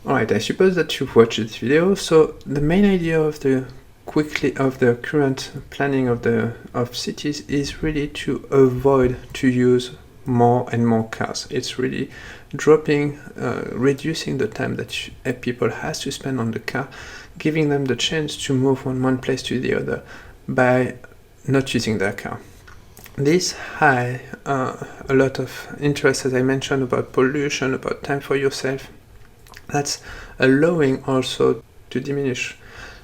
Alright, I suppose that you've watched this video. So the main idea of the current planning of cities is really to avoid to use more and more cars. It's really reducing the time that people has to spend on the car, giving them the chance to move from one place to the other by not using their car. This has a lot of interest, as I mentioned, about pollution, about time for yourself. That's allowing also to diminish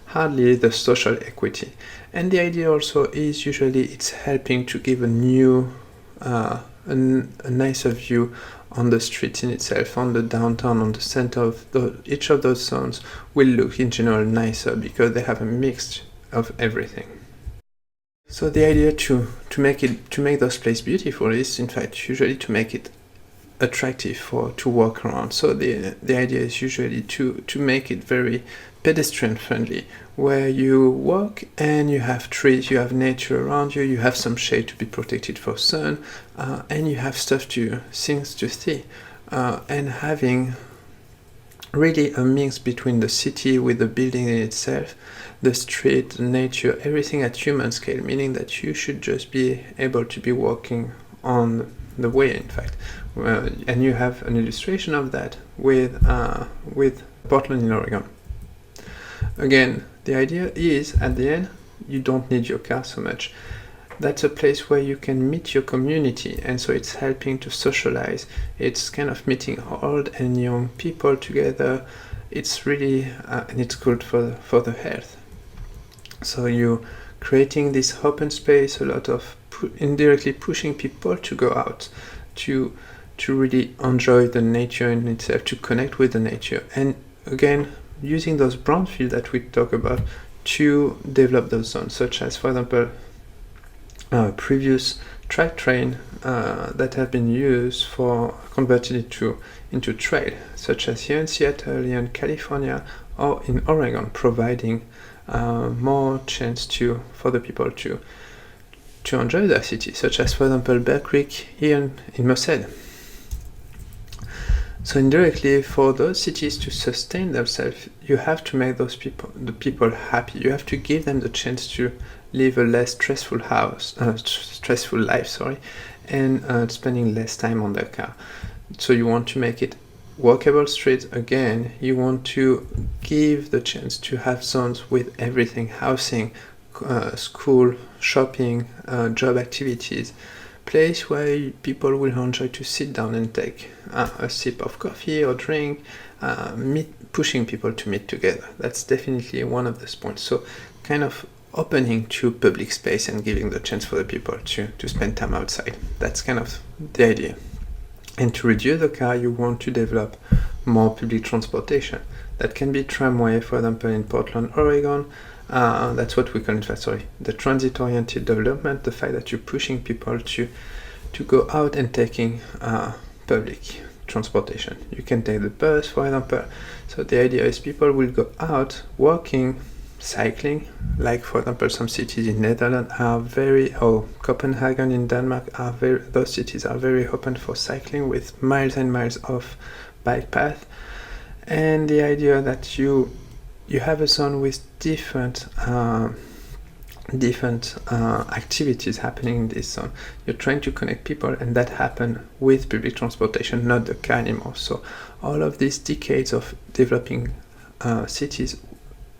hardly the social equity. And the idea also is usually it's helping to give a new, a nicer view on the street in itself, on the downtown, on the center of each of those zones will look in general nicer because they have a mix of everything. So the idea to make those places beautiful is in fact usually to make it attractive to walk around. So the idea is usually to make it very pedestrian friendly, where you walk and you have trees, you have nature around you, you have some shade to be protected from sun, and you have things to see, and having really a mix between the city with the building in itself, the street, the nature, everything at human scale, meaning that you should just be able to be walking on the way, in fact. And you have an illustration of that with Portland in Oregon. Again, the idea is at the end, you don't need your car so much. That's a place where you can meet your community, and so it's helping to socialize. It's kind of meeting old and young people together. It's really, and it's good for the health. So you creating this open space, a lot of indirectly pushing people to go out, to really enjoy the nature in itself, to connect with the nature. And again, using those brownfields that we talk about to develop those zones, such as, for example, previous train that have been used for converted into trail, such as here in Seattle, here in California, or in Oregon, providing more chance for the people to enjoy their city, such as, for example, Bear Creek here in Merced. So indirectly, for those cities to sustain themselves, you have to make the people happy. You have to give them the chance to live a less stressful life, and spending less time on their car. So you want to make it walkable streets. Again, you want to give the chance to have zones with everything: housing, school, shopping, job activities, place where people will enjoy to sit down and take a sip of coffee or drink, pushing people to meet together. That's definitely one of those points. So kind of opening to public space and giving the chance for the people to spend time outside. That's kind of the idea. And to reduce the car, you want to develop more public transportation. That can be tramway, for example, in Portland, Oregon. That's what we call, in fact, the transit-oriented development, the fact that you're pushing people to go out and taking public transportation. You can take the bus, for example. So the idea is people will go out walking, cycling, like, for example, some cities in Netherlands or Copenhagen in Denmark those cities are very open for cycling with miles and miles of bike path. And the idea that you have a zone with different activities happening in this zone. You're trying to connect people, and that happen with public transportation, not the car anymore. So all of these decades of developing cities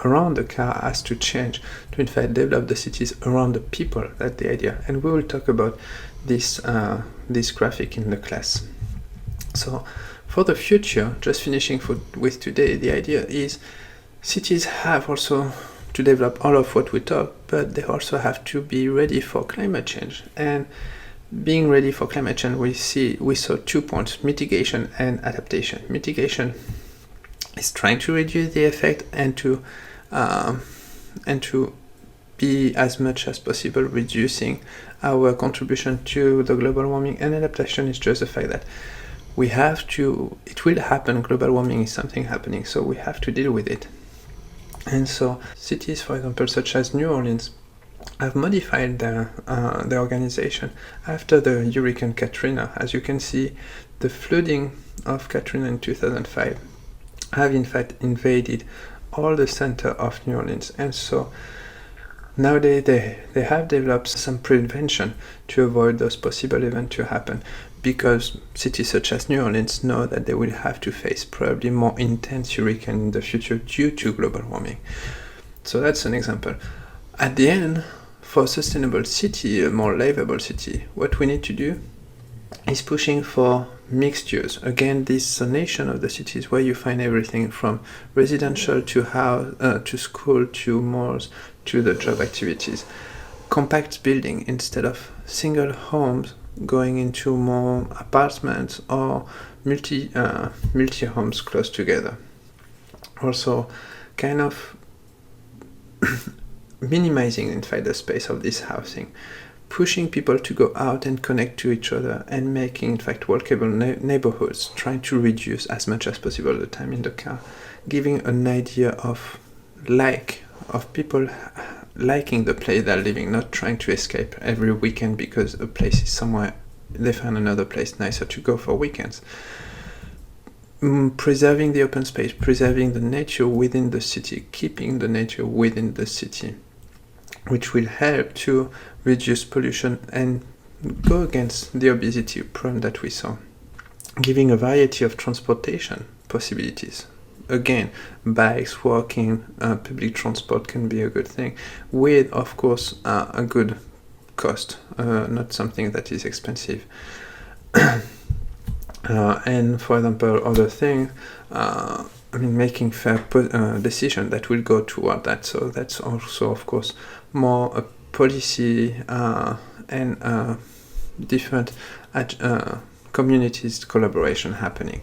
around the car has to change to, in fact, develop the cities around the people. That's the idea. And we will talk about this graphic in the class. So for the future, just finishing with today, the idea is cities have also to develop all of what we talk, but they also have to be ready for climate change. And being ready for climate change, we saw 2 points: mitigation and adaptation. Mitigation is trying to reduce the effect and to be as much as possible reducing our contribution to the global warming. And adaptation is just the fact that it will happen. Global warming is something happening, so we have to deal with it. And so cities, for example, such as New Orleans, have modified their organization after the Hurricane Katrina. As you can see, the flooding of Katrina in 2005 have in fact invaded all the center of New Orleans. And so nowadays they have developed some prevention to avoid those possible events to happen, because cities such as New Orleans know that they will have to face probably more intense hurricane in the future due to global warming. So that's an example. At the end, for a sustainable city, a more livable city, what we need to do is pushing for mixed use. Again, this zonation of the city is where you find everything from residential to house, to school, to malls, to the job activities. Compact building instead of single homes going into more apartments or multi homes close together. Also, kind of minimizing in fact the space of this housing, pushing people to go out and connect to each other, and making in fact walkable neighborhoods, trying to reduce as much as possible the time in the car, giving an idea of people liking the place they're living, not trying to escape every weekend because a place is somewhere, they find another place nicer to go for weekends. Preserving the open space, preserving the nature within the city, keeping the nature within the city, which will help to reduce pollution and go against the obesity problem that we saw. Giving a variety of transportation possibilities. Again, bikes, walking, public transport can be a good thing, with, of course, a good cost, not something that is expensive. And for example, other thing, making fair decision that will go toward that. So that's also, of course, more a policy and different communities collaboration happening.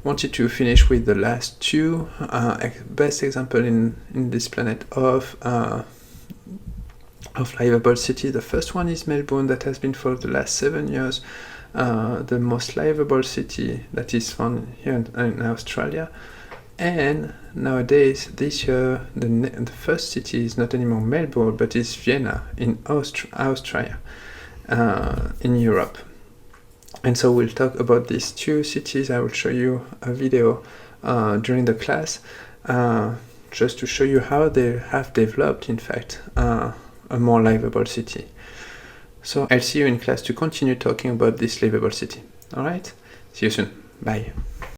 Wanted to finish with the last two best example in this planet of livable city. The first one is Melbourne, that has been for the last 7 years the most livable city that is found here in Australia. And nowadays, this year, the first city is not anymore Melbourne, but is Vienna in Austria, in Europe. And so we'll talk about these two cities. I will show you a video during the class, just to show you how they have developed, in fact, a more livable city. So I'll see you in class to continue talking about this livable city. All right? See you soon. Bye.